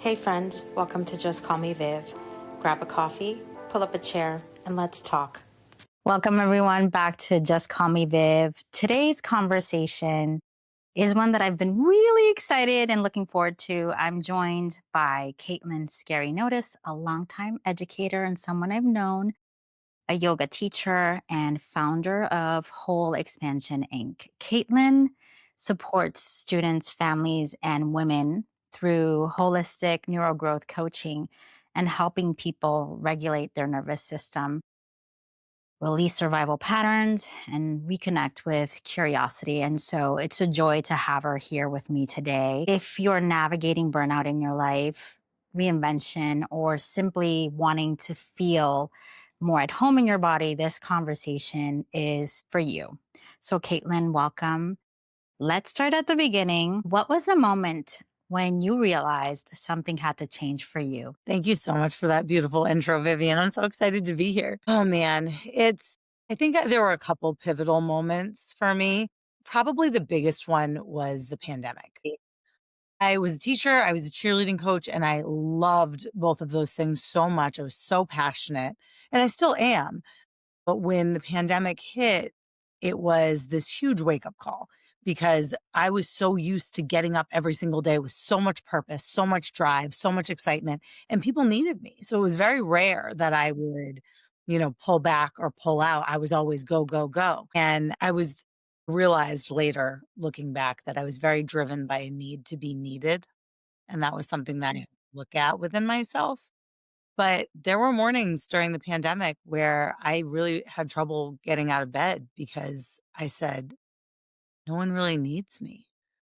Hey friends, welcome to Just Call Me Viv. Grab a coffee, pull up a chair, and let's talk. Welcome everyone back to Just Call Me Viv. Today's conversation is one that I've been really excited and looking forward to. I'm joined by Katelyn Skerry Notice, a longtime educator and someone I've known, a yoga teacher and founder of Whole Expansion Inc. Katelyn supports students, families, and women through holistic neurogrowth coaching and helping people regulate their nervous system, release survival patterns, and reconnect with curiosity. And so it's a joy to have her here with me today. If you're navigating burnout in your life, reinvention, or simply wanting to feel more at home in your body, this conversation is for you. So, Katelyn, welcome. Let's start at the beginning. What was the moment when you realized something had to change for you? Thank you so much for that beautiful intro, Vivian. I'm so excited to be here. Oh man, I think there were a couple pivotal moments for me. Probably the biggest one was the pandemic. I was a teacher, I was a cheerleading coach, and I loved both of those things so much. I was so passionate, and I still am. But when the pandemic hit, it was this huge wake up call because I was so used to getting up every single day with so much purpose, so much drive, so much excitement, and people needed me. So it was very rare that I would, pull back or pull out. I was always go, go, go. And I was realized later looking back that I was very driven by a need to be needed. And that was something that I look at within myself. But there were mornings during the pandemic where I really had trouble getting out of bed because I said, no one really needs me.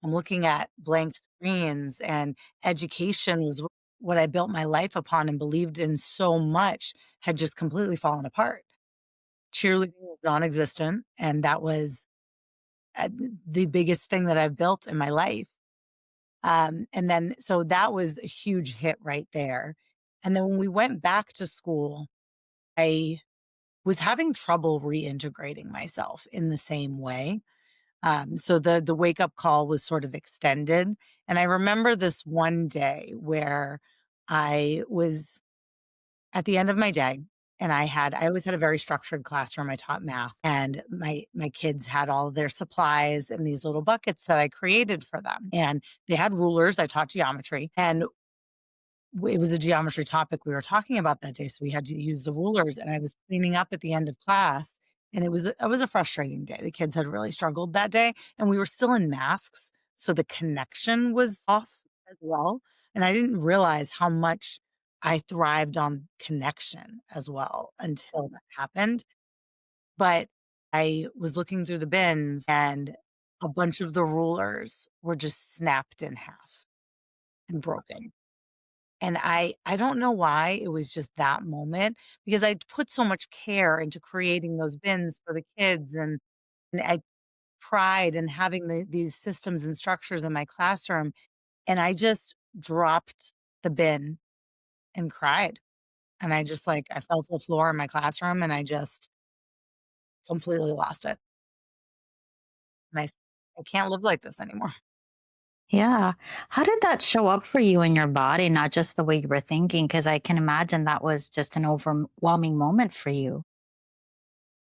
I'm looking at blank screens, and education was what I built my life upon and believed in so much had just completely fallen apart. Cheerleading was non existent. And that was the biggest thing that I've built in my life. And then, so that was a huge hit right there. And then when we went back to school, I was having trouble reintegrating myself in the same way. So the wake up call was sort of extended. And I remember this one day where I was at the end of my day and I always had a very structured classroom. I taught math, and my kids had all of their supplies in these little buckets that I created for them. And they had rulers. I taught geometry, and it was a geometry topic we were talking about that day, so we had to use the rulers, and I was cleaning up at the end of class, and it was a frustrating day. The kids had really struggled that day, and we were still in masks, so the connection was off as well, and I didn't realize how much I thrived on connection as well until that happened. But I was looking through the bins, and a bunch of the rulers were just snapped in half and broken. And I don't know why it was just that moment, because I put so much care into creating those bins for the kids, and I pride in having these systems and structures in my classroom, and I just dropped the bin and cried. And I just, like, I fell to the floor in my classroom, and I just completely lost it. And I can't live like this anymore. Yeah. How did that show up for you in your body, not just the way you were thinking? Because I can imagine that was just an overwhelming moment for you.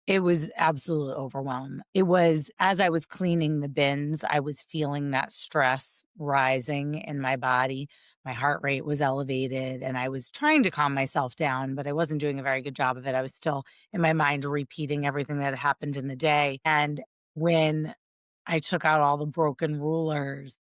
It was absolute overwhelm. It was as I was cleaning the bins, I was feeling that stress rising in my body. My heart rate was elevated, and I was trying to calm myself down, but I wasn't doing a very good job of it. I was still in my mind repeating everything that had happened in the day. And when I took out all the broken rulers,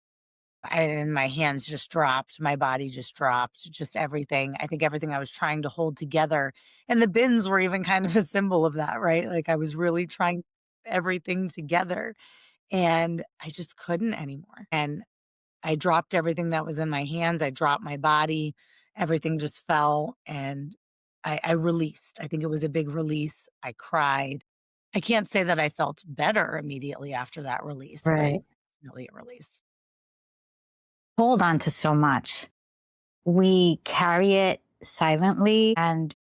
and my hands just dropped, my body just dropped, just everything. I think everything I was trying to hold together, and the bins were even kind of a symbol of that, right? Like I was really trying to put everything together, and I just couldn't anymore. And I dropped everything that was in my hands. I dropped my body. Everything just fell, and I released. I think it was a big release. I cried. I can't say that I felt better immediately after that release, but it Right. was definitely a release. Hold on to so much. We carry it silently. And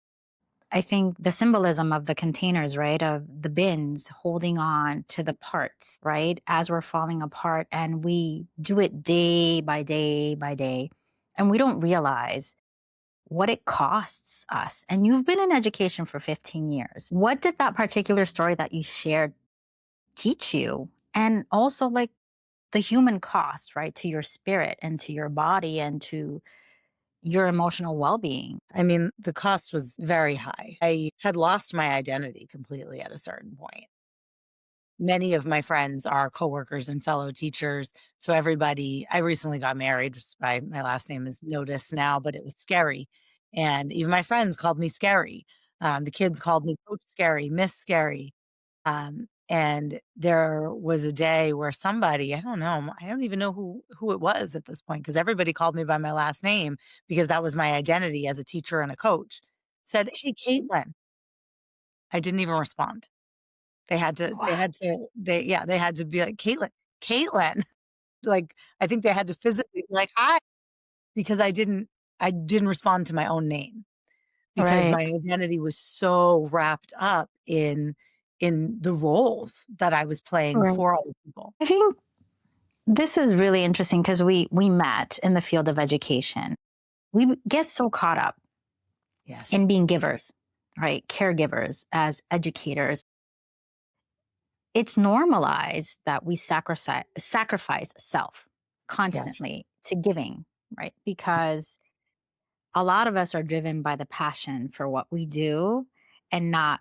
I think the symbolism of the containers, right, of the bins holding on to the parts, right, as we're falling apart. And we do it day by day by day. And we don't realize what it costs us. And you've been in education for 15 years. What did that particular story that you shared teach you? And also, like, the human cost, right, to your spirit and to your body and to your emotional well being. I mean, the cost was very high. I had lost my identity completely at a certain point. Many of my friends are coworkers and fellow teachers. So everybody, I recently got married, which is why my last name is Notice now, but it was Scary. And even my friends called me Scary. The kids called me Coach Scary, Miss Scary. And there was a day where somebody, I don't know, I don't even know who it was at this point, because everybody called me by my last name because that was my identity as a teacher and a coach, said, "Hey, Caitlin." I didn't even respond. Wow. They had to be like, "Caitlin, Caitlin." Like, I think they had to physically be like, "Hi," because I didn't respond to my own name because Right. my identity was so wrapped up in the roles that I was playing Right. for other people. I think this is really interesting because we met in the field of education. We get so caught up Yes. in being givers, right? Caregivers as educators. It's normalized that we sacrifice self Yes. constantly to giving, right? Because a lot of us are driven by the passion for what we do and not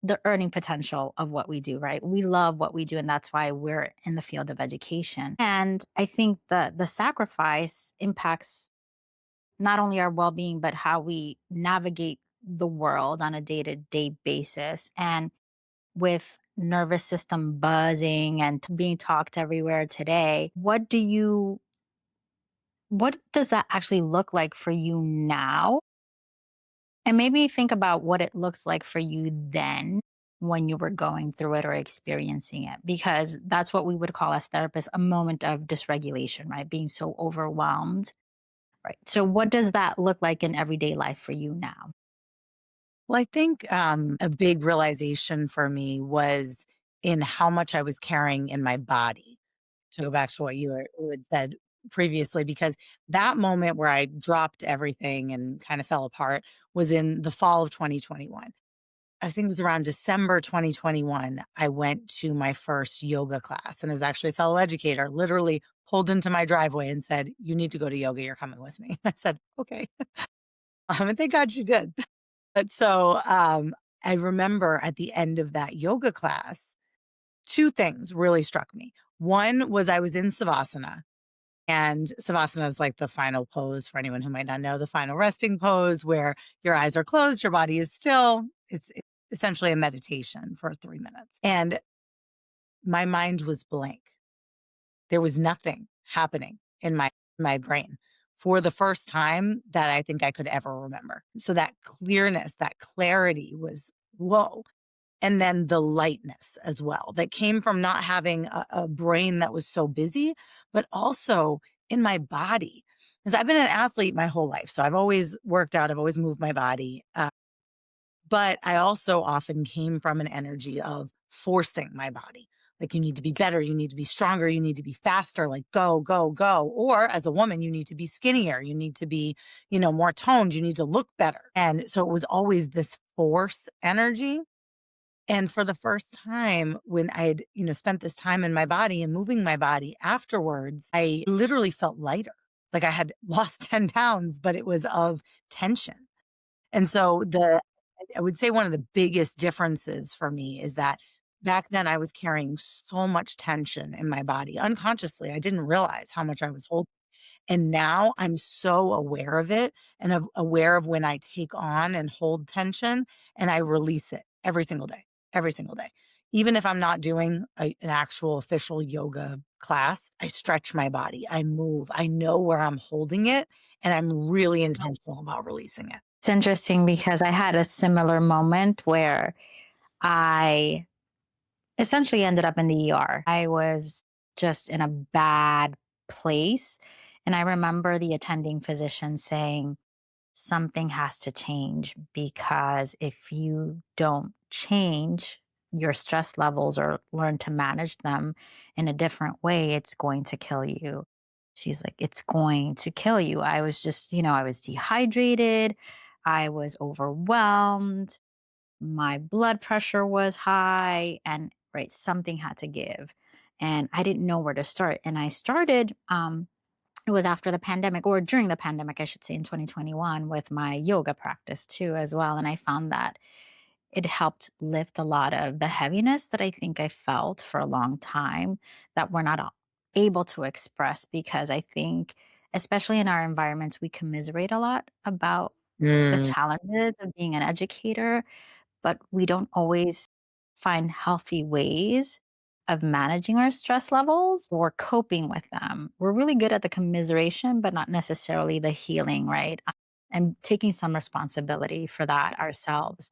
the earning potential of what we do, right? We love what we do, and that's why we're in the field of education. And I think the sacrifice impacts not only our well-being, but how we navigate the world on a day-to-day basis. And with nervous system buzzing and being talked everywhere today, what does that actually look like for you now? And maybe think about what it looks like for you then when you were going through it or experiencing it, because that's what we would call as therapists a moment of dysregulation, right? Being so overwhelmed, right? So, what does that look like in everyday life for you now? Well, I think, a big realization for me was in how much I was carrying in my body, to go back to what you had said previously, because that moment where I dropped everything and kind of fell apart was in the fall of 2021. I think it was around December 2021, I went to my first yoga class, and it was actually a fellow educator literally pulled into my driveway and said, "You need to go to yoga, you're coming with me." I said, "Okay." And thank God she did. But so, I remember at the end of that yoga class, 2 things really struck me. One was I was in Savasana, and Savasana is like the final pose for anyone who might not know, the final resting pose where your eyes are closed, your body is still. It's essentially a meditation for 3 minutes. And my mind was blank. There was nothing happening in my brain for the first time that I think I could ever remember. So that clearness, that clarity was whoa. And then the lightness as well that came from not having a brain that was so busy, but also in my body. Because I've been an athlete my whole life. So I've always worked out, I've always moved my body. But I also often came from an energy of forcing my body. Like, you need to be better, you need to be stronger, you need to be faster, like go, go, go. Or as a woman, you need to be skinnier, you need to be, more toned, you need to look better. And so it was always this force energy. And for the first time, when I'd, spent this time in my body and moving my body afterwards, I literally felt lighter. Like I had lost 10 pounds, but it was of tension. And so I would say one of the biggest differences for me is that back then I was carrying so much tension in my body unconsciously. I didn't realize how much I was holding. And now I'm so aware of it and aware of when I take on and hold tension and I release it every single day. Even if I'm not doing an actual official yoga class, I stretch my body, I move, I know where I'm holding it, and I'm really intentional about releasing it. It's interesting because I had a similar moment where I essentially ended up in the ER. I was just in a bad place. And I remember the attending physician saying, something has to change because if you don't change your stress levels or learn to manage them in a different way, it's going to kill you. She's like, it's going to kill you. I was just, I was dehydrated. I was overwhelmed. My blood pressure was high, and right, something had to give. And I didn't know where to start. And I started, it was after the pandemic, or during the pandemic, I should say, in 2021, with my yoga practice too, as well. And I found that it helped lift a lot of the heaviness that I think I felt for a long time that we're not able to express, because I think, especially in our environments, we commiserate a lot about the Mm. challenges of being an educator, but we don't always find healthy ways of managing our stress levels or coping with them. We're really good at the commiseration, but not necessarily the healing, right? And taking some responsibility for that ourselves.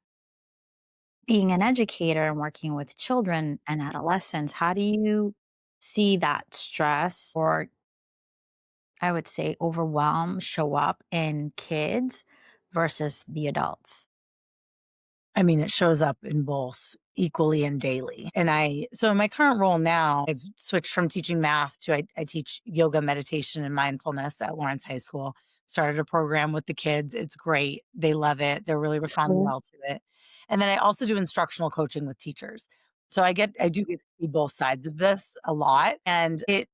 Being an educator and working with children and adolescents, how do you see that stress, or I would say overwhelm, show up in kids versus the adults? I mean, it shows up in both equally and daily. So in my current role now, I've switched from teaching math to I teach yoga, meditation, and mindfulness at Lawrence High School. Started a program with the kids. It's great. They love it. They're really responding True. well to it. And then I also do instructional coaching with teachers. So I do get to see both sides of this a lot. And it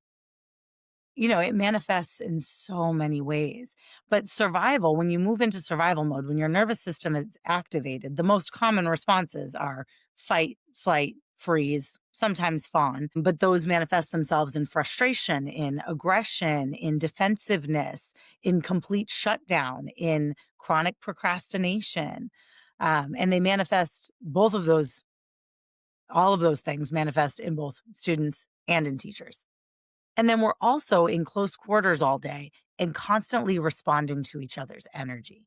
manifests in so many ways. But survival, when you move into survival mode, when your nervous system is activated, the most common responses are fight, flight, freeze, sometimes fawn. But those manifest themselves in frustration, in aggression, in defensiveness, in complete shutdown, in chronic procrastination. And they manifest all of those things manifest in both students and in teachers. And then we're also in close quarters all day and constantly responding to each other's energy.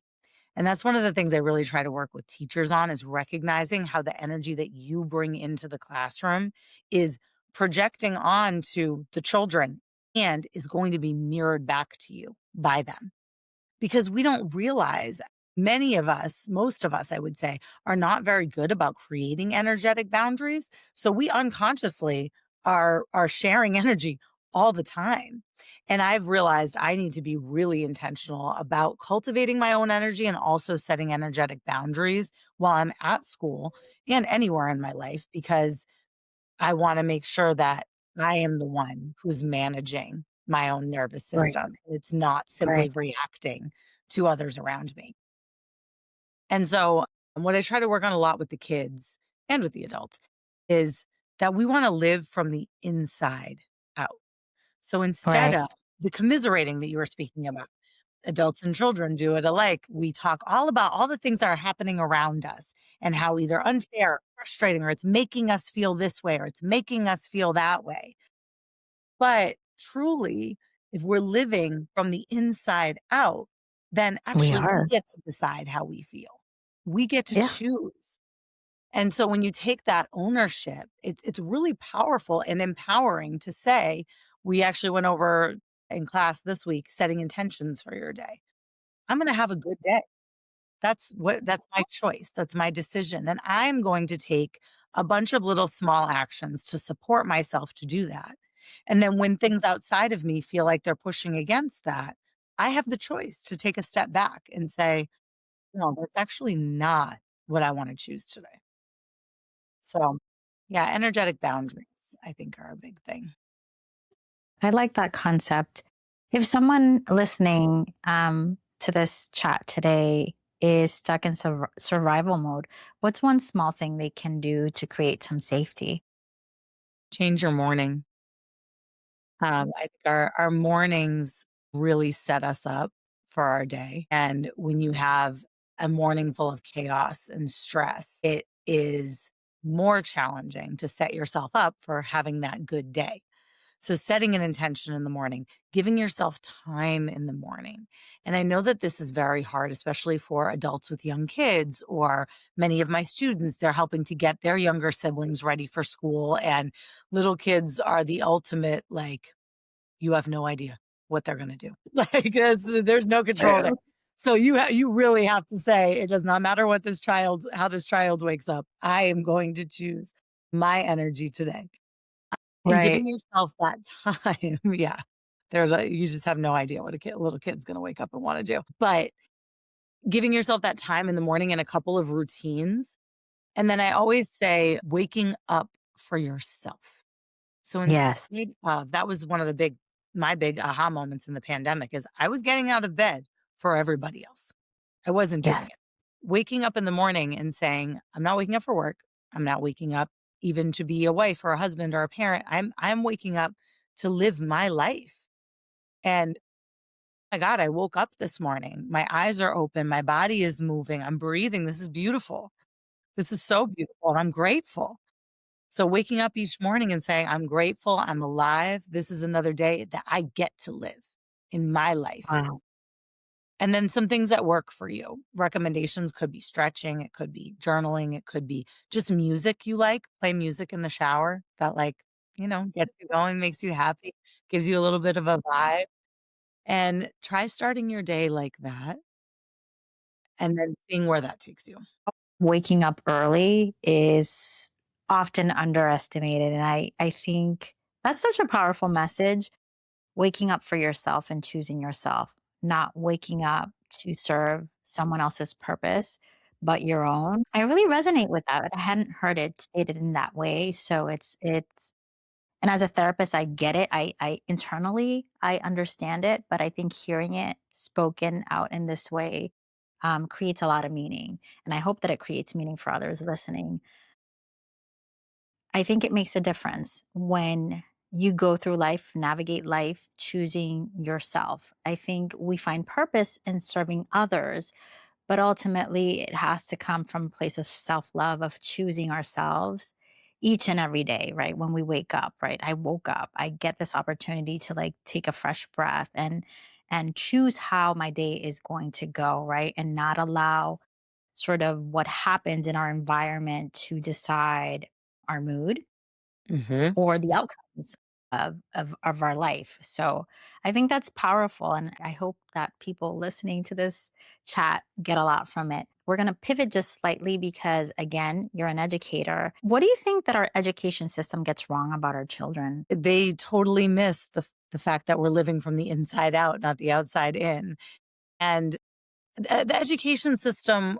And that's one of the things I really try to work with teachers on, is recognizing how the energy that you bring into the classroom is projecting on to the children and is going to be mirrored back to you by them, because we don't realize, many of us, most of us, I would say, are not very good about creating energetic boundaries. So we unconsciously are sharing energy all the time. And I've realized I need to be really intentional about cultivating my own energy and also setting energetic boundaries while I'm at school and anywhere in my life, because I wanna make sure that I am the one who's managing my own nervous Right. system. It's not simply Right. reacting to others around me. And so, what I try to work on a lot with the kids and with the adults is that we wanna live from the inside out. So instead Right. of the commiserating that you were speaking about, adults and children do it alike. We talk all about all the things that are happening around us and how either unfair, frustrating, or it's making us feel this way, or it's making us feel that way. But truly, if we're living from the inside out, then We actually we are. get to decide how we feel. We get to Yeah. choose. And so when you take that ownership, it's really powerful and empowering to say, we actually went over in class this week setting intentions for your day. I'm going to have a good day. That's my choice. That's my decision. And I'm going to take a bunch of little small actions to support myself to do that. And then when things outside of me feel like they're pushing against that, I have the choice to take a step back and say, no, that's actually not what I want to choose today. So, yeah, energetic boundaries, I think, are a big thing. I like that concept. If someone listening to this chat today is stuck in survival mode, what's one small thing they can do to create some safety? Change your morning. I think our mornings really set us up for our day. And when you have a morning full of chaos and stress, it is more challenging to set yourself up for having that good day. So, setting an intention in the morning, giving yourself time in the morning. And I know that this is very hard, especially for adults with young kids, or many of my students. They're helping to get their younger siblings ready for school. And little kids are the ultimate, like, you have no idea what they're going to do. Like, there's no control there. True. So you really have to say, it does not matter how this child wakes up. I am going to choose my energy today, and Right. giving yourself that time. Yeah. There's a you just have no idea what little kid's gonna wake up and wanna do. But giving yourself that time in the morning and a couple of routines, and then I always say waking up for yourself. So Yes. instead of that was one of the my big aha moments in the pandemic is I was getting out of bed for everybody else. I wasn't doing Yes. it. Waking up in the morning and saying, "I'm not waking up for work. I'm not waking up even to be a wife or a husband or a parent. I'm waking up to live my life." And my God, I woke up this morning. My eyes are open. My body is moving. I'm breathing. This is beautiful. This is so beautiful. And I'm grateful. So waking up each morning and saying, I'm grateful. I'm alive. This is another day that I get to live in my life. Wow. And then some things that work for you. Recommendations could be stretching, it could be journaling, it could be just music you like. Play music in the shower that, like, gets you going, makes you happy, gives you a little bit of a vibe. And try starting your day like that and then seeing where that takes you. Waking up early is often underestimated, and I think that's such a powerful message. Waking up for yourself and choosing yourself, not waking up to serve someone else's purpose, but your own. I really resonate with that. I hadn't heard it stated in that way. So it's and as a therapist, I get it. I internally I understand it, but I think hearing it spoken out in this way creates a lot of meaning. And I hope that it creates meaning for others listening. I think it makes a difference when you go through life, navigate life, choosing yourself. I think we find purpose in serving others, but ultimately it has to come from a place of self love, of choosing ourselves each and every day, right? When we wake up, right? I woke up, I get this opportunity to like take a fresh breath and choose how my day is going to go, right? And not allow sort of what happens in our environment to decide our mood Mhm. or the outcomes of our life. So I think that's powerful. And I hope that people listening to this chat get a lot from it. We're going to pivot just slightly because, again, you're an educator. What do you think that our education system gets wrong about our children? They totally miss the fact that we're living from the inside out, not the outside in. And the education system,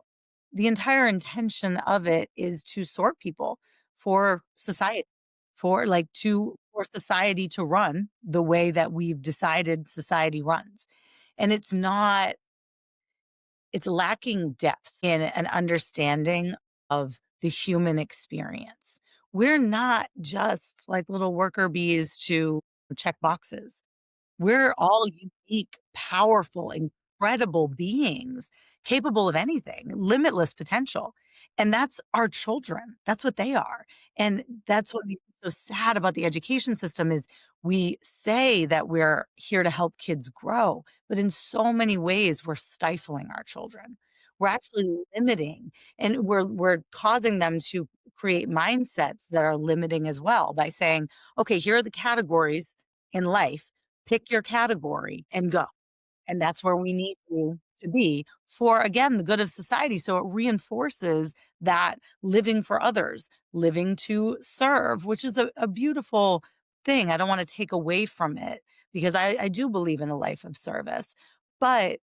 the entire intention of it is to sort people for society, for society to run the way that we've decided society runs. And it's lacking depth in an understanding of the human experience. We're not just like little worker bees to check boxes. We're all unique, powerful, incredible beings capable of anything, limitless potential. And that's our children. That's what they are. And that's what makes me so sad about the education system is we say that we're here to help kids grow, but in so many ways we're stifling our children. We're actually limiting and we're causing them to create mindsets that are limiting as well by saying, okay, here are the categories in life. Pick your category and go. And that's where we need you to be for, again, the good of society. So it reinforces that living for others, living to serve, which is a beautiful thing. I don't want to take away from it because I do believe in a life of service. But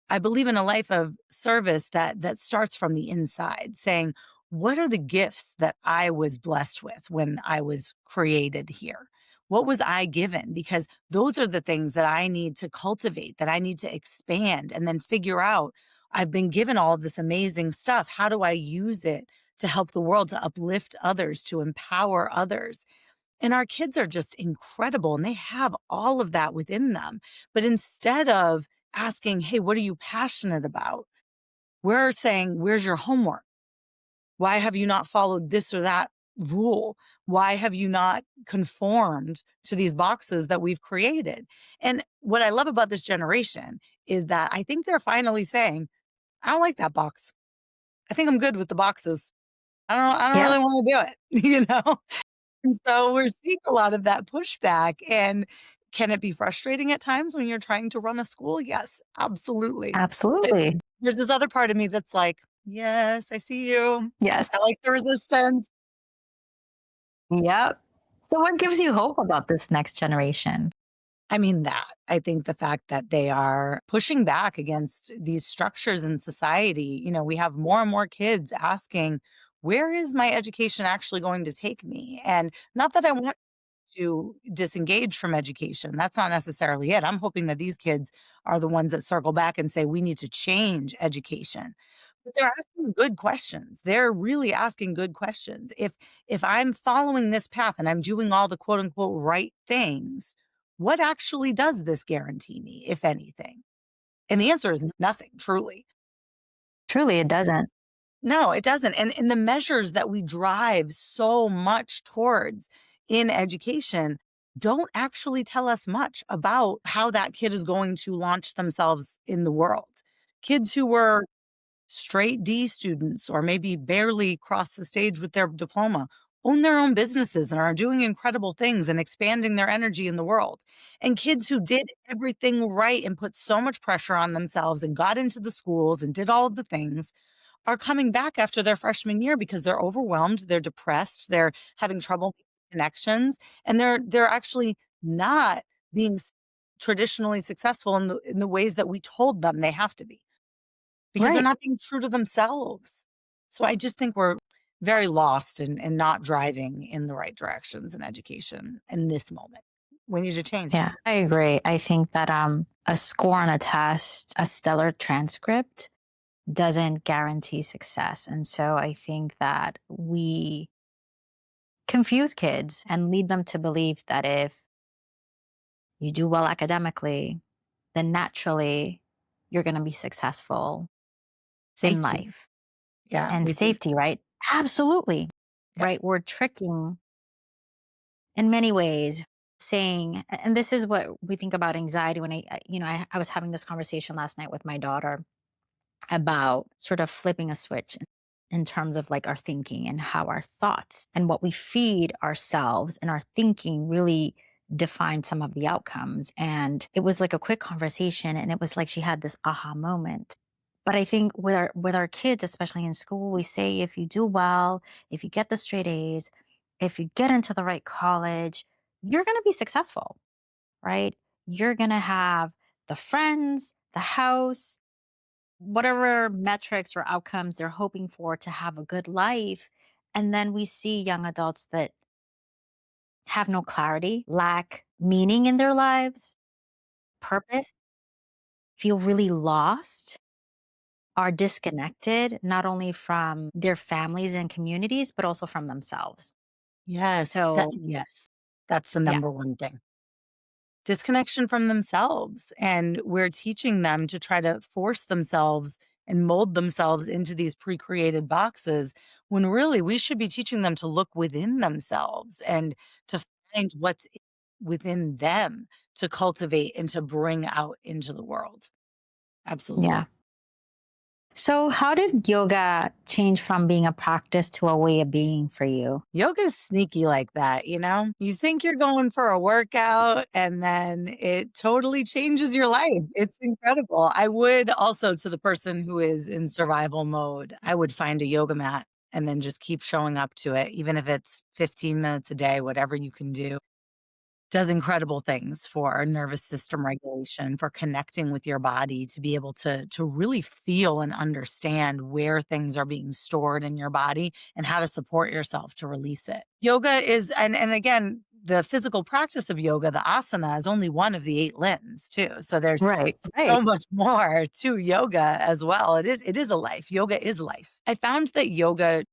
I believe in a life of service that starts from the inside, saying, what are the gifts that I was blessed with when I was created here? What was I given? Because those are the things that I need to cultivate, that I need to expand and then figure out. I've been given all of this amazing stuff. How do I use it to help the world, to uplift others, to empower others? And our kids are just incredible and they have all of that within them. But instead of asking, hey, what are you passionate about? We're saying, where's your homework? Why have you not followed this or that rule? Why have you not conformed to these boxes that we've created? And what I love about this generation is that I think they're finally saying, I don't like that box. I think I'm good with the boxes. I don't Yep, really want to do it, And so we're seeing a lot of that pushback. And can it be frustrating at times when you're trying to run a school? Yes, absolutely. But absolutely. there's this other part of me that's like, yes, I see you. Yes. I like the resistance. Yep. So what gives you hope about this next generation? I mean, that. I think the fact that they are pushing back against these structures in society, we have more and more kids asking, where is my education actually going to take me? And not that I want to disengage from education. That's not necessarily it. I'm hoping that these kids are the ones that circle back and say, we need to change education. But they're asking good questions. They're really asking good questions. If I'm following this path and I'm doing all the quote unquote right things, what actually does this guarantee me, if anything? And the answer is nothing, truly. Truly, it doesn't. No, it doesn't. And the measures that we drive so much towards in education don't actually tell us much about how that kid is going to launch themselves in the world. Kids who were straight D students or maybe barely crossed the stage with their diploma own their own businesses and are doing incredible things and expanding their energy in the world. And kids who did everything right and put so much pressure on themselves and got into the schools and did all of the things are coming back after their freshman year because they're overwhelmed, they're depressed, they're having trouble making connections, and they're actually not being traditionally successful in the ways that we told them they have to be because they're Right. not being true to themselves. So I just think we're very lost and not driving in the right directions in education in this moment. We need to change. Yeah, I agree. I think that a score on a test, a stellar transcript doesn't guarantee success. And so I think that we confuse kids and lead them to believe that if you do well academically, then naturally you're going to be successful in Safety. life. Yeah, And we think. safety, right? Absolutely. Yeah. Right. We're tricking in many ways, saying, and this is what we think about anxiety when I was having this conversation last night with my daughter about sort of flipping a switch in terms of like our thinking and how our thoughts and what we feed ourselves and our thinking really define some of the outcomes. And it was like a quick conversation and it was like she had this aha moment. But I think with our kids, especially in school, we say if you do well, if you get the straight A's, if you get into the right college, you're going to be successful, right? You're going to have the friends, the house, whatever metrics or outcomes they're hoping for to have a good life. And then we see young adults that have no clarity, lack meaning in their lives, purpose, feel really lost, are disconnected, not only from their families and communities, but also from themselves. Yes. So, Yes. That's the yeah, number one thing. Disconnection from themselves. And we're teaching them to try to force themselves and mold themselves into these pre created boxes when really we should be teaching them to look within themselves and to find what's within them to cultivate and to bring out into the world. yeah. Absolutely. So, how did yoga change from being a practice to a way of being for you? Yoga's sneaky like that, you know? You think you're going for a workout and then it totally changes your life. It's incredible. I would also, to the person who is in survival mode, I would find a yoga mat and then just keep showing up to it, even if it's 15 minutes a day, whatever you can do does incredible things for nervous system regulation, for connecting with your body to be able to really feel and understand where things are being stored in your body and how to support yourself to release it. Yoga is and again, the physical practice of yoga, the asana is only one of the 8 limbs too. So there's Right, so right. much more to yoga as well. It is a life. Yoga is life. I found that yoga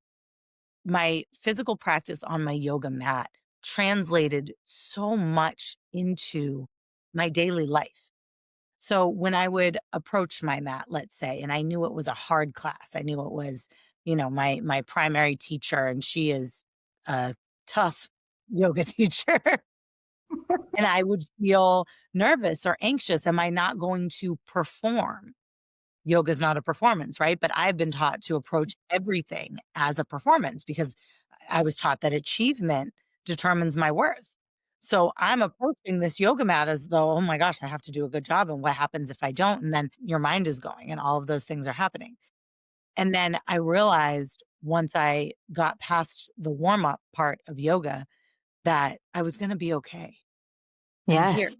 my physical practice on my yoga mat translated so much into my daily life. So when I would approach my mat, let's say, and I knew it was a hard class, I knew it was, my primary teacher, and she is a tough yoga teacher. And I would feel nervous or anxious. Am I not going to perform? Yoga is not a performance, right? But I've been taught to approach everything as a performance because I was taught that achievement determines my worth. So I'm approaching this yoga mat as though, oh my gosh, I have to do a good job. And what happens if I don't? And then your mind is going and all of those things are happening. And then I realized once I got past the warm up part of yoga that I was going to be okay. I'm here. Yes.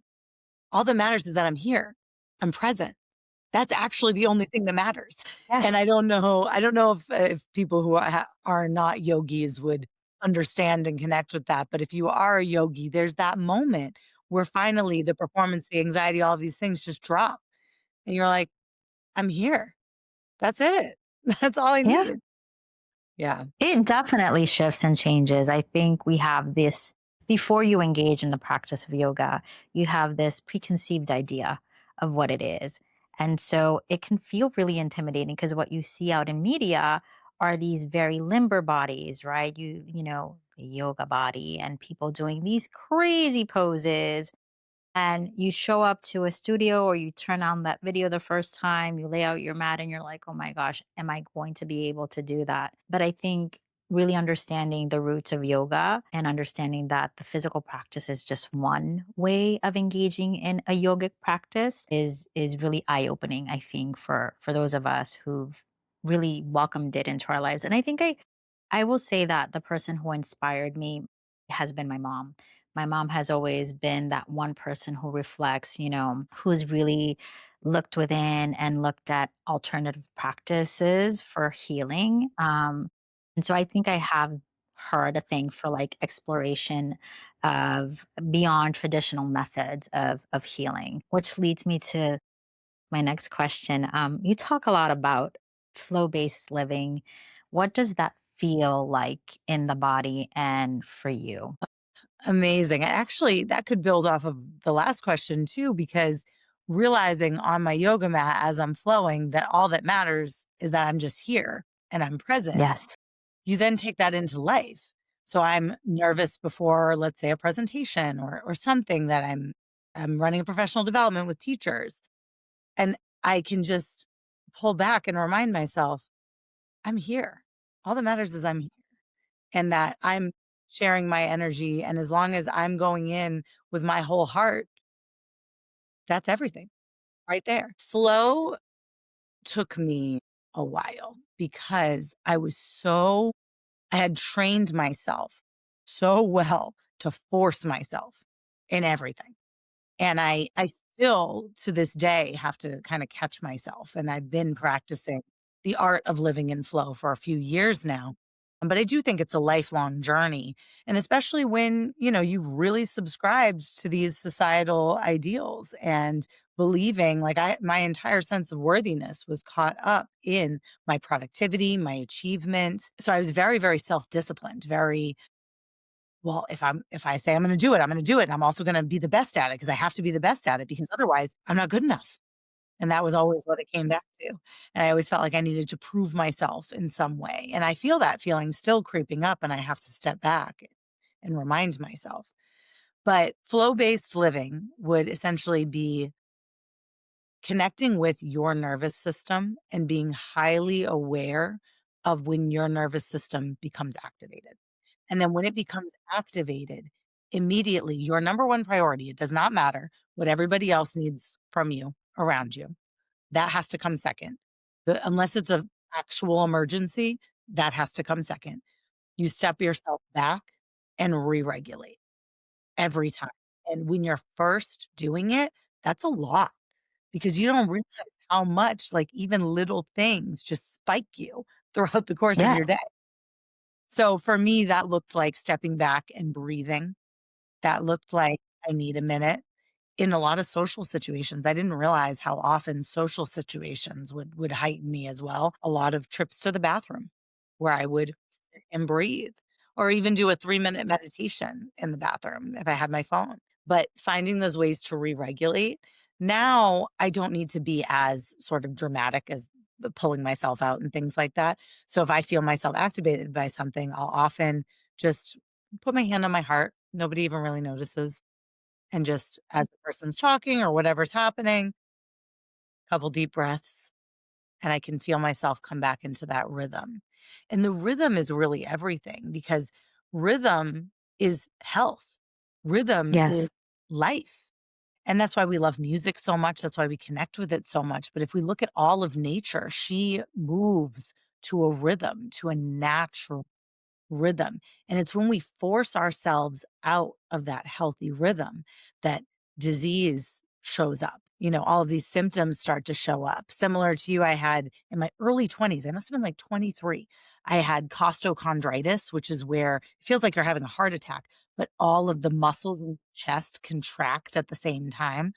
all that matters is that I'm here. I'm present. That's actually the only thing that matters. And Yes. I don't know if people who are not yogis would understand and connect with that, but if you are a yogi, there's that moment where finally the performance, the anxiety, all of these things just drop, and you're like, "I'm here. That's it. That's all I Yeah. need." Yeah. It definitely shifts and changes. I think we have this before you engage in the practice of yoga, you have this preconceived idea of what it is. And so it can feel really intimidating because what you see out in media are these very limber bodies, right? You know, the yoga body and people doing these crazy poses, and you show up to a studio or you turn on that video the first time, you lay out your mat and you're like, oh my gosh, am I going to be able to do that? But I think really understanding the roots of yoga and understanding that the physical practice is just one way of engaging in a yogic practice is really eye-opening, I think, for those of us who've really welcomed it into our lives. And I will say that the person who inspired me has been my mom. My mom has always been that one person who reflects, who's really looked within and looked at alternative practices for healing. And so I think I have her to thank for like exploration of beyond traditional methods of healing, which leads me to my next question. You talk a lot about flow based living. What does that feel like in the body and for you? Amazing. Actually, that could build off of the last question too, because realizing on my yoga mat as I'm flowing that all that matters is that I'm just here and I'm present. Yes. You then take that into life. So I'm nervous before, let's say, a presentation or something that I'm running a professional development with teachers. And I can just pull back and remind myself, I'm here. All that matters is I'm here and that I'm sharing my energy. And as long as I'm going in with my whole heart, that's everything right there. Flow took me a while because I had trained myself so well to force myself in everything. And I still to this day have to kind of catch myself. And I've been practicing the art of living in flow for a few years now. But I do think it's a lifelong journey. And especially when, you've really subscribed to these societal ideals and believing like my entire sense of worthiness was caught up in my productivity, my achievements. So I was very, very self-disciplined, very well, if I say I'm gonna do it, I'm gonna do it, and I'm also gonna be the best at it because I have to be the best at it because otherwise I'm not good enough, and that was always what it came back to, and I always felt like I needed to prove myself in some way, and I feel that feeling still creeping up, and I have to step back and remind myself. But flow-based living would essentially be connecting with your nervous system and being highly aware of when your nervous system becomes activated. And then when it becomes activated, immediately your number one priority, it does not matter what everybody else needs from you around you. That has to come second. Unless it's an actual emergency, that has to come second. You step yourself back and re-regulate every time. And when you're first doing it, that's a lot because you don't realize how much like even little things just spike you throughout the course of your Yes. day. So for me, that looked like stepping back and breathing. That looked like I need a minute. In a lot of social situations, I didn't realize how often social situations would heighten me as well. A lot of trips to the bathroom where I would sit and breathe or even do a 3-minute meditation in the bathroom if I had my phone. But finding those ways to re-regulate, now I don't need to be as sort of dramatic as pulling myself out and things like that. So if I feel myself activated by something, I'll often just put my hand on my heart. Nobody even really notices. And just as the person's talking or whatever's happening, couple deep breaths, and I can feel myself come back into that rhythm. And the rhythm is really everything because rhythm is health. Rhythm is Yes. life. And that's why we love music so much. That's why we connect with it so much. But if we look at all of nature, she moves to a rhythm, to a natural rhythm. And it's when we force ourselves out of that healthy rhythm that disease shows up. All of these symptoms start to show up. Similar to you, I had in my early 20s, I must have been like 23. I had costochondritis, which is where it feels like you're having a heart attack, but all of the muscles in the chest contract at the same time.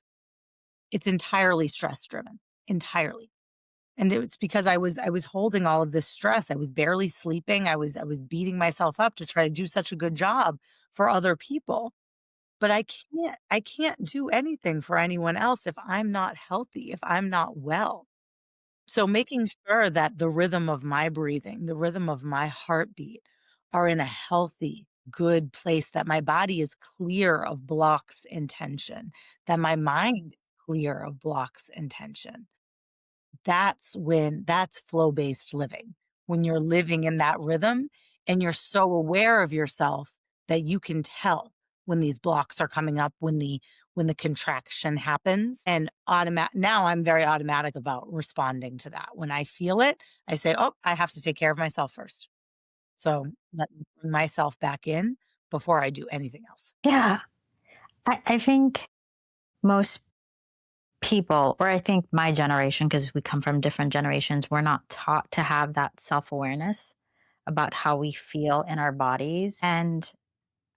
It's entirely stress driven, entirely. And it's because I was holding all of this stress. I was barely sleeping. I was beating myself up to try to do such a good job for other people. But I can't do anything for anyone else if I'm not healthy, if I'm not well. So making sure that the rhythm of my breathing, the rhythm of my heartbeat are in a healthy, good place, that my body is clear of blocks and tension, that my mind is clear of blocks and tension. That's flow-based living. When you're living in that rhythm and you're so aware of yourself that you can tell when these blocks are coming up, when the contraction happens, and automatic now I'm very automatic about responding to that. When I feel it, I say, "Oh, I have to take care of myself first." So, let me bring myself back in before I do anything else. Yeah. I think most people, or I think my generation, because we come from different generations, we're not taught to have that self awareness about how we feel in our bodies. And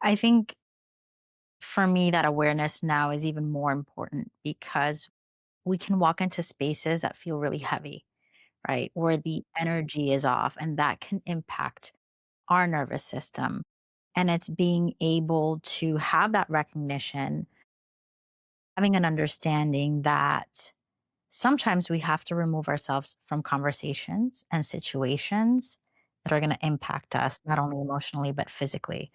I think for me, that awareness now is even more important because we can walk into spaces that feel really heavy, right? Where the energy is off, and that can impact our nervous system. And it's being able to have that recognition, having an understanding that sometimes we have to remove ourselves from conversations and situations that are going to impact us, not only emotionally, but physically.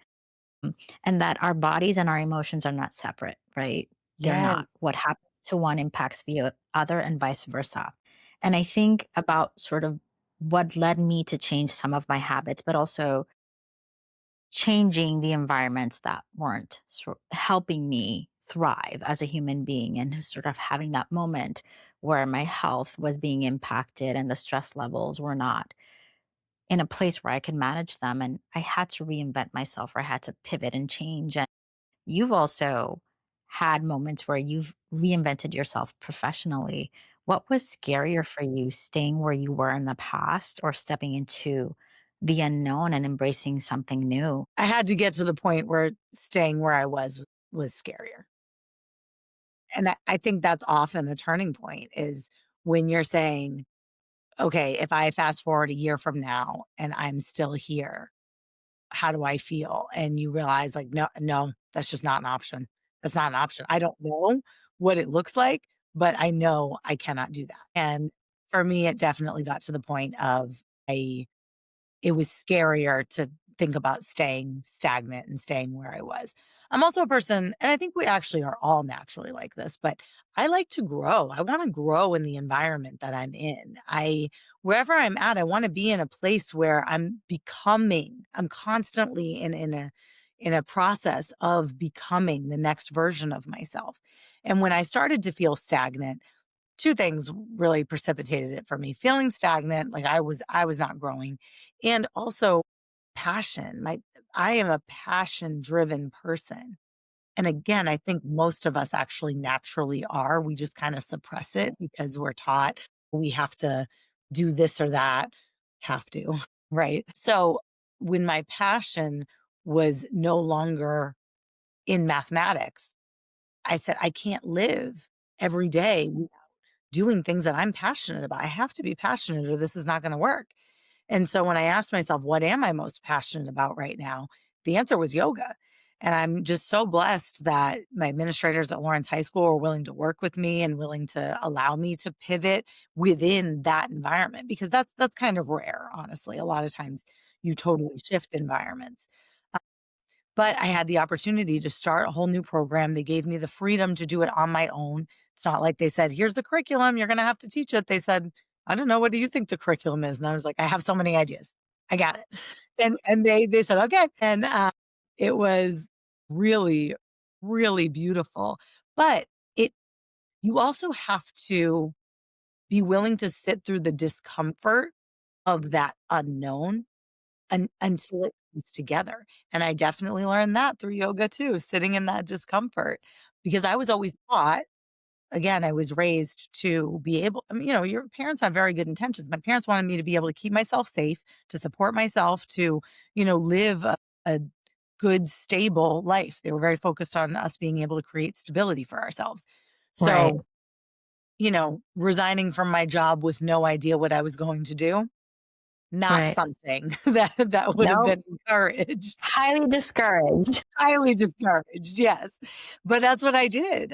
And that our bodies and our emotions are not separate, right? They're not. Yes, What happens to one impacts the other, and vice versa. And I think about sort of what led me to change some of my habits, but also changing the environments that weren't helping me thrive as a human being, and sort of having that moment where my health was being impacted and the stress levels were not in a place where I could manage them. And I had to reinvent myself, or I had to pivot and change. And you've also had moments where you've reinvented yourself professionally. What was scarier for you, staying where you were in the past or stepping into the unknown and embracing something new? I had to get to the point where staying where I was scarier. And I think that's often a turning point, is when you're saying, "Okay, if I fast forward a year from now and I'm still here, how do I feel?" And you realize, like, "No, no, that's just not an option. That's not an option. I don't know what it looks like, but I know I cannot do that." And for me, it definitely got to the point of it was scarier to think about staying stagnant and staying where I was. I'm also a person, and I think we actually are all naturally like this, but I like to grow. I want to grow in the environment that I'm in. Wherever I'm at, I want to be in a place where I'm constantly in a process of becoming the next version of myself. And when I started to feel stagnant, two things really precipitated it for me. Feeling stagnant, like I was not growing, and also passion. I am a passion-driven person. And again, I think most of us actually naturally are. We just kind of suppress it because we're taught we have to do this or that, have to, right? So when my passion was no longer in mathematics, I said, I can't live every day doing things that I'm passionate about. I have to be passionate or this is not going to work. And so when I asked myself, what am I most passionate about right now? The answer was yoga. And I'm just so blessed that my administrators at Lawrence High School were willing to work with me and willing to allow me to pivot within that environment, because that's kind of rare, honestly. A lot of times you totally shift environments. But I had the opportunity to start a whole new program. They gave me the freedom to do it on my own. It's not like they said, "Here's the curriculum, you're gonna have to teach it." They said, "I don't know, what do you think the curriculum is?" And I was like, "I have so many ideas. I got it." And they said, "Okay." And, it was really, really beautiful. But it you also have to be willing to sit through the discomfort of that unknown until it comes together, and I definitely learned that through yoga too, sitting in that discomfort, because I was always taught again, I was raised to be able, I mean, your parents have very good intentions. My parents wanted me to be able to keep myself safe, to support myself, to, live a good, stable life. They were very focused on us being able to create stability for ourselves. Right. So, resigning from my job with no idea what I was going to do, not Right. something that would have Nope. been encouraged. Highly discouraged. Highly discouraged, yes. But that's what I did.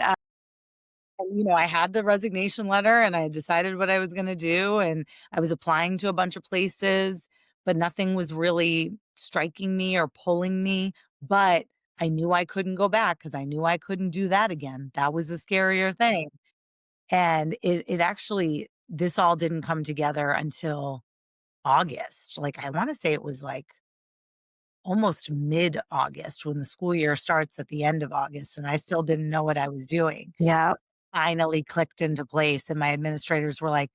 And, I had the resignation letter and I decided what I was gonna do, and I was applying to a bunch of places, but nothing was really striking me or pulling me, but I knew I couldn't go back because I knew I couldn't do that again. That was the scarier thing. And it actually this all didn't come together until August. Like, I wanna say it was, like, almost mid-August when the school year starts at the end of August, and I still didn't know what I was doing. Yeah. Finally clicked into place, and my administrators were like,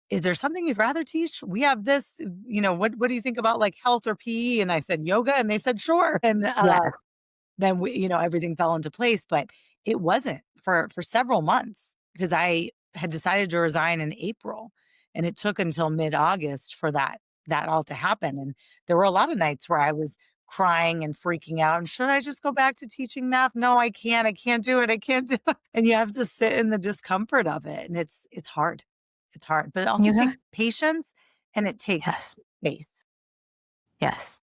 "Is there something you'd rather teach? We have this, what do you think about, like, health or PE?" And I said, "Yoga," and they said, "Sure." And, Yeah. then everything fell into place, but it wasn't for several months because I had decided to resign in April, and it took until mid-August for that all to happen, and there were a lot of nights where I was crying and freaking out, and "Should I just go back to teaching math? No, I can't do it, I can't do it." And you have to sit in the discomfort of it, and it's hard. It's hard, but it also You takes have, patience and it takes yes. faith. Yes.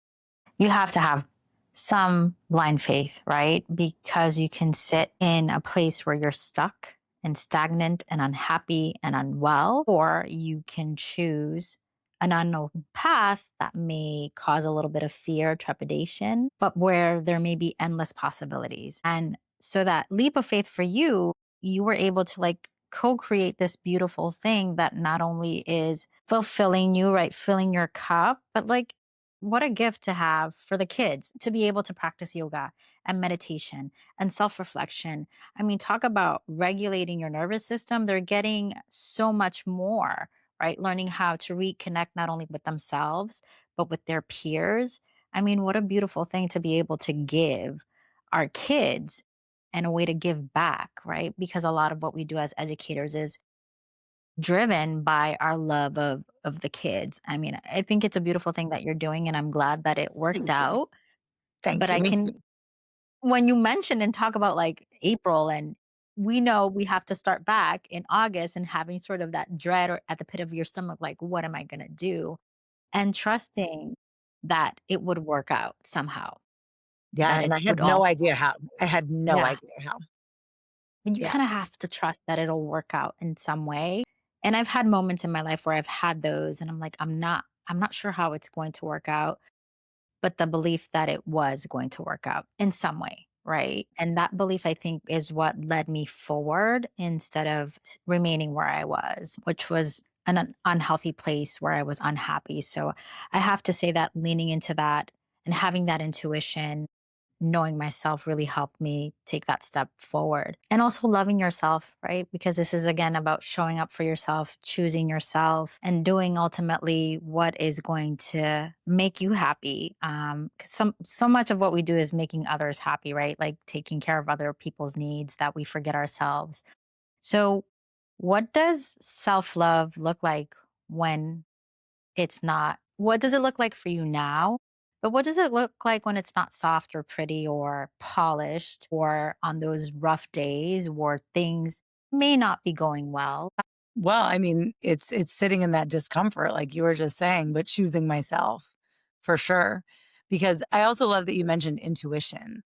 You have to have some blind faith, right? Because you can sit in a place where you're stuck and stagnant and unhappy and unwell, or you can choose an unknown path that may cause a little bit of fear, trepidation, but where there may be endless possibilities. And so that leap of faith for you, you were able to like co create this beautiful thing that not only is fulfilling you, right? Filling your cup, but like what a gift to have for the kids to be able to practice yoga and meditation and self reflection. I mean, talk about regulating your nervous system. They're getting so much more, right? Learning how to reconnect not only with themselves, but with their peers. I mean, what a beautiful thing to be able to give our kids and a way to give back, right? Because a lot of what we do as educators is driven by our love of the kids. I mean, I think it's a beautiful thing that you're doing and I'm glad that it worked Thank you. out. Thank But you, I me can too. when you mention and talk about like April and we know we have to start back in August and having sort of that dread or at the pit of your stomach like what am I going to do and trusting that it would work out somehow. Yeah, That and it I had would no all idea how. I had no yeah. idea how. And you Yeah. kind of have to trust that it'll work out in some way. And I've had moments in my life where I've had those and I'm like, I'm not sure how it's going to work out, but the belief that it was going to work out in some way. Right. And that belief, I think, is what led me forward instead of remaining where I was, which was an unhealthy place where I was unhappy. So I have to say that leaning into that and having that intuition knowing myself really helped me take that step forward. And also loving yourself, right? Because this is again about showing up for yourself, choosing yourself, and doing ultimately what is going to make you happy. Because so much of what we do is making others happy, right? Like taking care of other people's needs that we forget ourselves. So, what does self love look like when it's not what does it look like for you now? But what does it look like when it's not soft or pretty or polished or on those rough days where things may not be going well? Well, I mean, it's sitting in that discomfort like you were just saying, but choosing myself for sure. Because I also love that you mentioned intuition.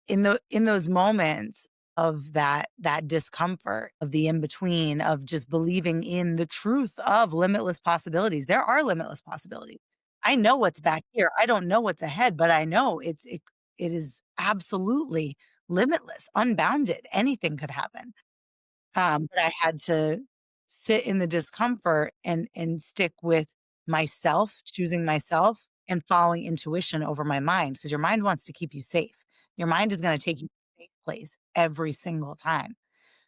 In those moments of that discomfort, of the in between, of just believing in the truth of limitless possibilities. There are limitless possibilities. I know what's back here. I don't know what's ahead, but I know it is absolutely limitless, unbounded. Anything could happen. But I had to sit in the discomfort and stick with myself, choosing myself and following intuition over my mind because your mind wants to keep you safe. Your mind is gonna take you to a safe place every single time.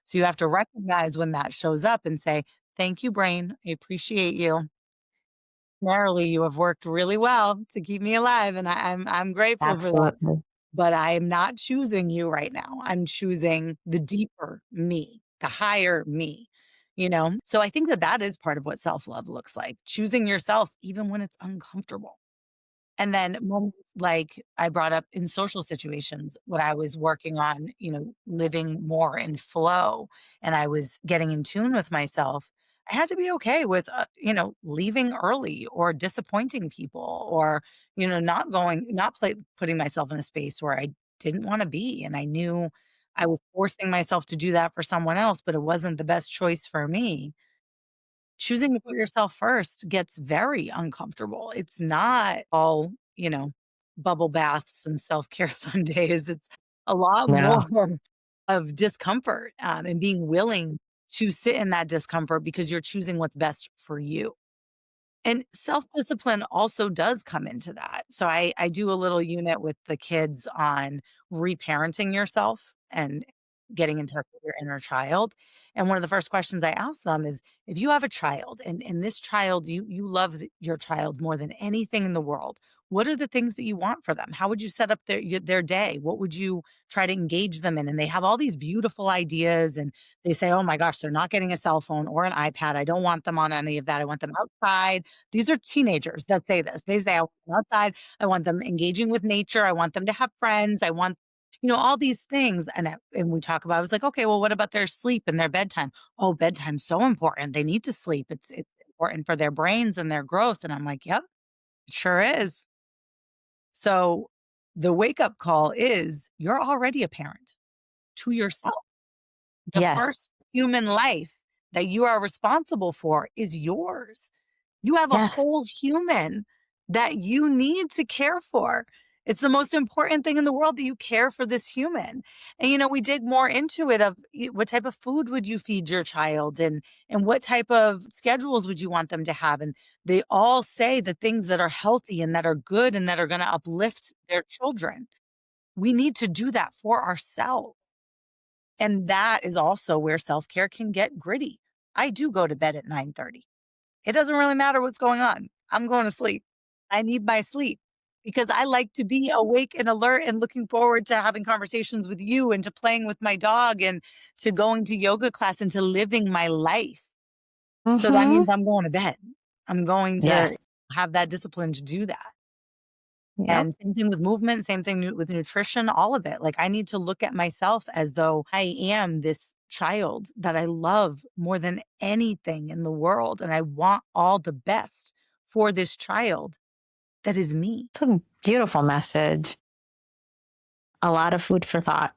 So you have to recognize when that shows up and say, "Thank you, brain. I appreciate you. Primarily, you have worked really well to keep me alive, and I'm grateful for that, Absolutely. but I am not choosing you right now. I'm choosing the deeper me." the higher me, you know? So I think that that is part of what self-love looks like, choosing yourself even when it's uncomfortable. And then moments like I brought up in social situations when I was working on, living more in flow and I was getting in tune with myself, I had to be okay with, leaving early or disappointing people or, putting myself in a space where I didn't want to be. And I knew I was forcing myself to do that for someone else, but it wasn't the best choice for me. Choosing to put yourself first gets very uncomfortable. It's not all, bubble baths and self-care Sundays. It's a lot No. more of discomfort, and being willing to sit in that discomfort because you're choosing what's best for you. And self-discipline also does come into that. So I do a little unit with the kids on reparenting yourself and getting in touch with your inner child. And one of the first questions I ask them is if you have a child and this child, you love your child more than anything in the world, what are the things that you want for them? How would you set up their day? What would you try to engage them in? And they have all these beautiful ideas and they say, oh my gosh, they're not getting a cell phone or an iPad. I don't want them on any of that. I want them outside. These are teenagers that say this. They say, I want them outside. I want them engaging with nature. I want them to have friends. I want, all these things. And we talk about, I was like, okay, well, what about their sleep and their bedtime? Oh, bedtime's so important. They need to sleep. It's important for their brains and their growth. And I'm like, yep, it sure is. So the wake up call is you're already a parent to yourself. The Yes. first human life that you are responsible for is yours. You have a Yes. whole human that you need to care for. It's the most important thing in the world that you care for this human. And we dig more into it of what type of food would you feed your child and what type of schedules would you want them to have? And they all say the things that are healthy and that are good and that are going to uplift their children. We need to do that for ourselves. And that is also where self-care can get gritty. I do go to bed at 9:30. It doesn't really matter what's going on. I'm going to sleep. I need my sleep because I like to be awake and alert and looking forward to having conversations with you and to playing with my dog and to going to yoga class and to living my life. So that Mm-hmm. means I'm going to bed. I'm going to Yes. have that discipline to do that. Yep. And same thing with movement, same thing with nutrition, all of it. Like I need to look at myself as though I am this child that I love more than anything in the world. And I want all the best for this child that is me. It's a beautiful message. A lot of food for thought.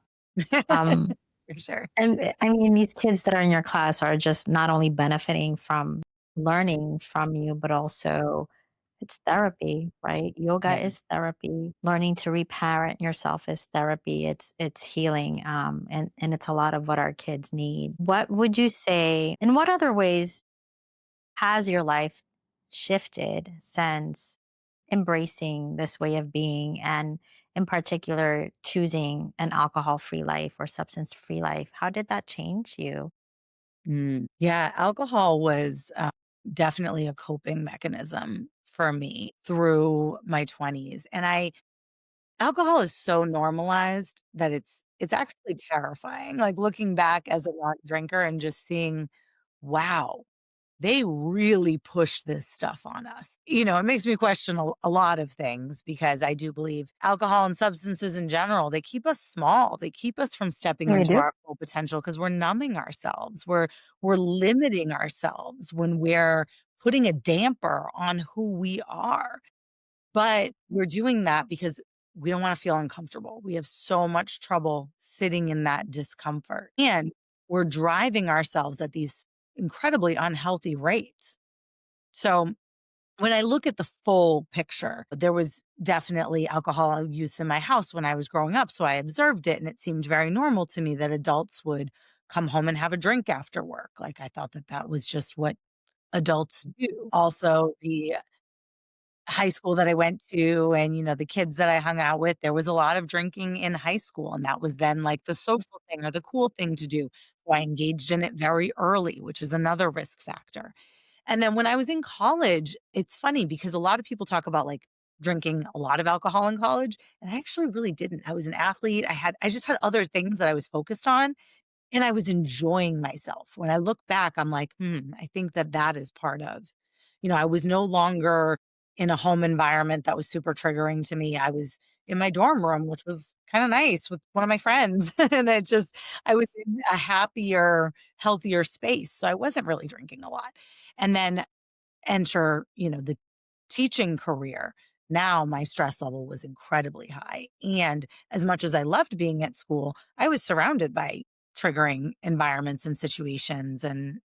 Um, For sure. and I mean, these kids that are in your class are just not only benefiting from learning from you, but also it's therapy, right? Yoga Yeah. is therapy. Learning to reparent yourself is therapy. It's healing, and it's a lot of what our kids need. What would you say? In what other ways has your life shifted since embracing this way of being, and in particular choosing an alcohol-free life or substance-free life? How did that change you? Yeah. Alcohol was definitely a coping mechanism for me through my 20s. And alcohol is so normalized that it's actually terrifying, like, looking back as a non-drinker and just seeing, wow, they really push this stuff on us. It makes me question a lot of things because I do believe alcohol and substances in general, they keep us small. They keep us from stepping We into do. our full potential because 'cause we're numbing ourselves. We're limiting ourselves when we're putting a damper on who we are. But we're doing that because we don't wanna feel uncomfortable. We have so much trouble sitting in that discomfort, and we're driving ourselves at these incredibly unhealthy rates. So, when I look at the full picture, there was definitely alcohol use in my house when I was growing up, so I observed it, and it seemed very normal to me that adults would come home and have a drink after work. Like, I thought that that was just what adults do. Also, the high school that I went to and, the kids that I hung out with, there was a lot of drinking in high school, and that was then, like, the social thing or the cool thing to do. So I engaged in it very early, which is another risk factor. And then when I was in college, it's funny because a lot of people talk about, like, drinking a lot of alcohol in college, and I actually really didn't. I was an athlete. I just had other things that I was focused on, and I was enjoying myself. When I look back, I'm like, I think that that is part of, I was no longer in a home environment that was super triggering to me. I was in my dorm room, which was kind of nice with one of my friends. And I was in a happier, healthier space. So I wasn't really drinking a lot. And then enter, the teaching career. Now my stress level was incredibly high. And as much as I loved being at school, I was surrounded by triggering environments and situations and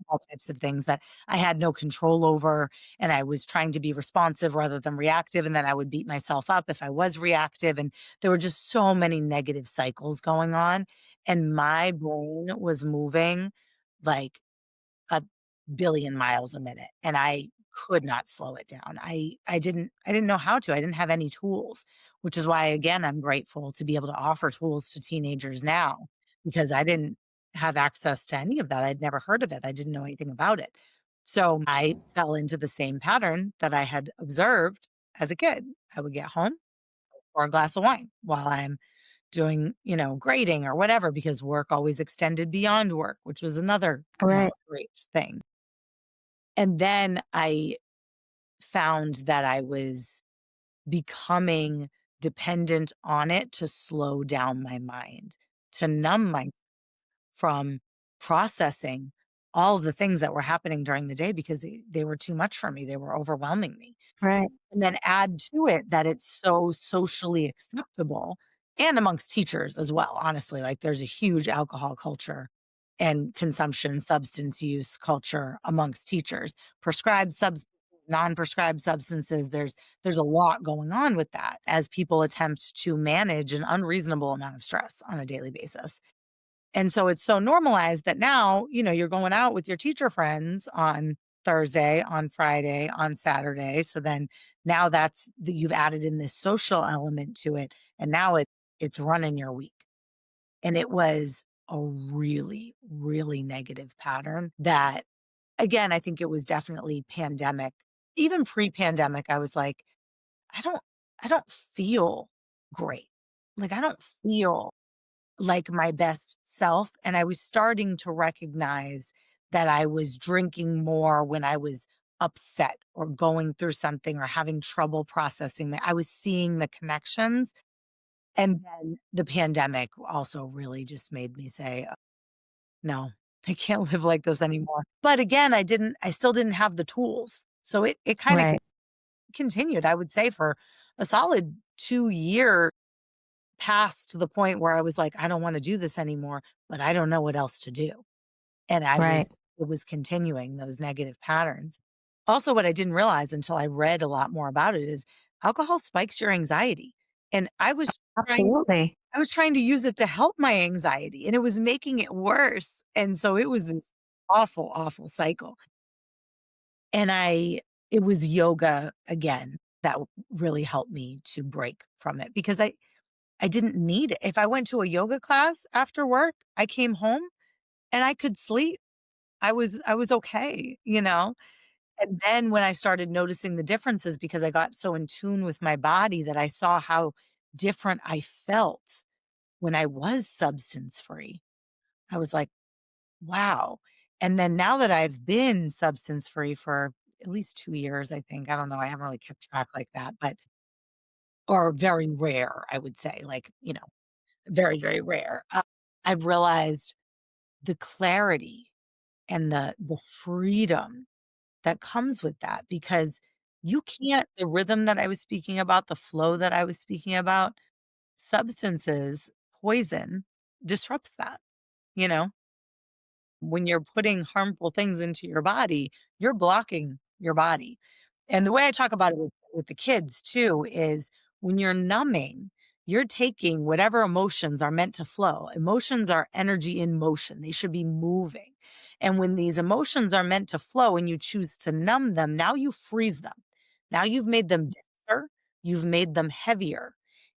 all types of things that I had no control over. And I was trying to be responsive rather than reactive. And then I would beat myself up if I was reactive. And there were just so many negative cycles going on. And my brain was moving like a billion miles a minute, and I could not slow it down. I didn't know how to. I didn't have any tools, which is why, again, I'm grateful to be able to offer tools to teenagers now because I didn't have access to any of that. I'd never heard of it. I didn't know anything about it. So I fell into the same pattern that I had observed as a kid. I would get home, pour a glass of wine while I'm doing, grading or whatever, because work always extended beyond work, which was another not Right. great thing. And then I found that I was becoming dependent on it to slow down my mind, to numb my from processing all of the things that were happening during the day because they were too much for me. They were overwhelming me. Right. And then add to it that it's so socially acceptable and amongst teachers as well, honestly. Like there's a huge alcohol culture and consumption, substance use culture amongst teachers. Prescribed substances, non-prescribed substances, there's a lot going on with that as people attempt to manage an unreasonable amount of stress on a daily basis. And so it's so normalized that now, you're going out with your teacher friends on Thursday, on Friday, on Saturday. So then now you've added in this social element to it. And now it's running your week. And it was a really, really negative pattern that, again, I think it was definitely pandemic. Even pre-pandemic, I was like, I don't, I don't feel great. Like I don't feel like my best self. And I was starting to recognize that I was drinking more when I was upset or going through something or having trouble processing. I was seeing the connections. And then the pandemic also really just made me say, no, I can't live like this anymore. But again, I still didn't have the tools. So it kind of Right. continued, I would say, for a solid 2 year past the point where I was like, I don't want to do this anymore, but I don't know what else to do. And Right. it was continuing those negative patterns. Also, what I didn't realize until I read a lot more about it is alcohol spikes your anxiety. And trying, Absolutely. I was trying to use it to help my anxiety and it was making it worse. And so it was this awful, awful cycle. And it was yoga again that really helped me to break from it because I didn't need it. If I went to a yoga class after work, I came home and I could sleep. I was okay. And then when I started noticing the differences because I got so in tune with my body that I saw how different I felt when I was substance free. I was like, wow. And then now that I've been substance free for at least 2 years, I think. I don't know. I haven't really kept track like that, but or very rare, I would say, like, very, very rare. I've realized the clarity and the freedom that comes with that because you can't the rhythm that I was speaking about, the flow that I was speaking about, substances, poison disrupts that, you know? When you're putting harmful things into your body, you're blocking your body. And the way I talk about it with the kids too is when you're numbing, you're taking whatever emotions are meant to flow. Emotions are energy in motion. They should be moving. And when these emotions are meant to flow and you choose to numb them, now you freeze them. Now you've made them denser, you've made them heavier,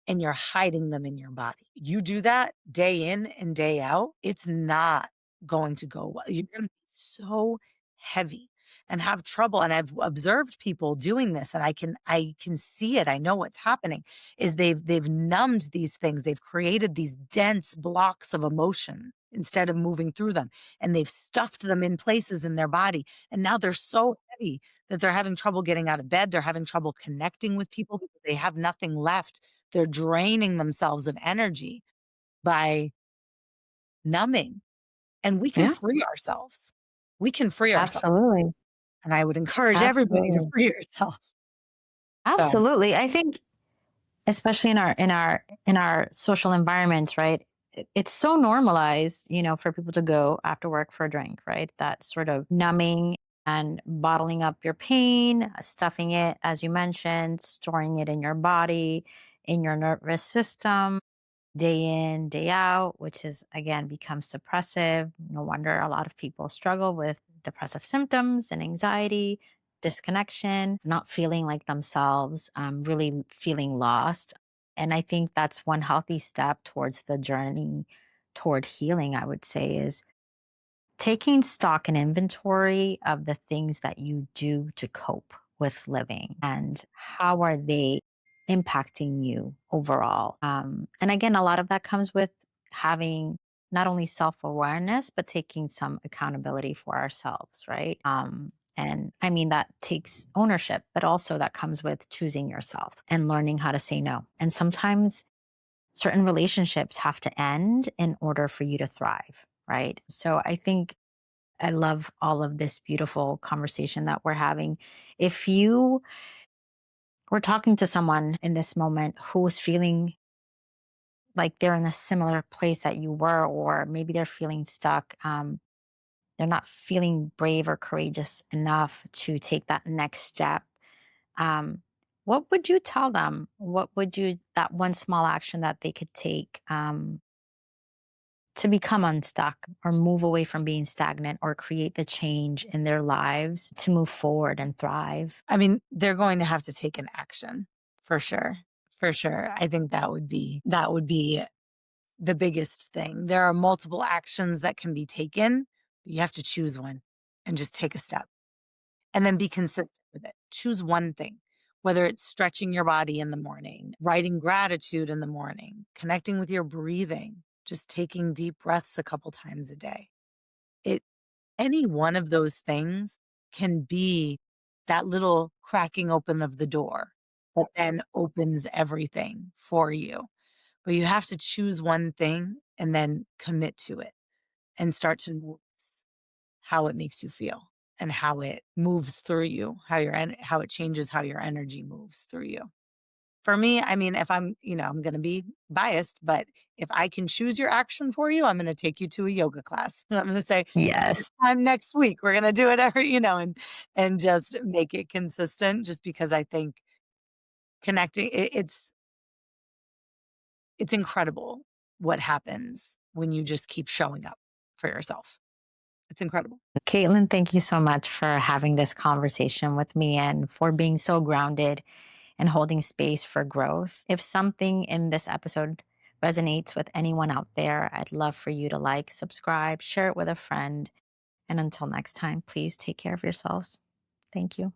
and you're hiding them in your body. You do that day in and day out, it's not going to go well. You're going to be so heavy and have trouble. And I've observed people doing this and I can see it. I know what's happening is they've numbed these things. They've created these dense blocks of emotion instead of moving through them. And they've stuffed them in places in their body. And now they're so heavy that they're having trouble getting out of bed. They're having trouble connecting with people because they have nothing left. They're draining themselves of energy by numbing. And we can Yeah, free ourselves. We can free ourselves. absolutely. And I would encourage everybody to Absolutely. free yourself. So, Absolutely. I think especially in our social environments, right? It's so normalized, for people to go after work for a drink, right? That sort of numbing and bottling up your pain, stuffing it, as you mentioned, storing it in your body, in your nervous system, day in, day out, which is again becomes suppressive. No wonder a lot of people struggle with depressive symptoms and anxiety, disconnection, not feeling like themselves, really feeling lost. And I think that's one healthy step towards the journey toward healing, I would say, is taking stock and inventory of the things that you do to cope with living and how are they impacting you overall. And again, a lot of that comes with having not only self-awareness but taking some accountability for ourselves, right? And I mean that takes ownership, but also that comes with choosing yourself and learning how to say no. And sometimes certain relationships have to end in order for you to thrive, right? So I think I love all of this beautiful conversation that we're having. If you were talking to someone in this moment who's feeling like they're in a similar place that you were, or maybe they're feeling stuck, they're not feeling brave or courageous enough to take that next step, um, what would you tell them? What would you, that one small action that they could take to become unstuck or move away from being stagnant or create the change in their lives to move forward and thrive? I mean, they're going to have to take an action for sure. For sure. I think that would be the biggest thing. There are multiple actions that can be taken. But you have to choose one and just take a step and then be consistent with it. Choose one thing, whether it's stretching your body in the morning, writing gratitude in the morning, connecting with your breathing, just taking deep breaths a couple times a day. It Any one of those things can be that little cracking open of the door that then opens everything for you. But you have to choose one thing and then commit to it and start to notice how it makes you feel and how it moves through you, how it changes how your energy moves through you. For me, I mean, if I'm going to be biased, but if I can choose your action for you, I'm going to take you to a yoga class. I'm going to say, this Yes. time next week, we're going to do it and just make it consistent just because I think connecting, it's incredible what happens when you just keep showing up for yourself. It's incredible. Caitlin, thank you so much for having this conversation with me and for being so grounded and holding space for growth. If something in this episode resonates with anyone out there, I'd love for you to like, subscribe, share it with a friend. And until next time, please take care of yourselves. Thank you.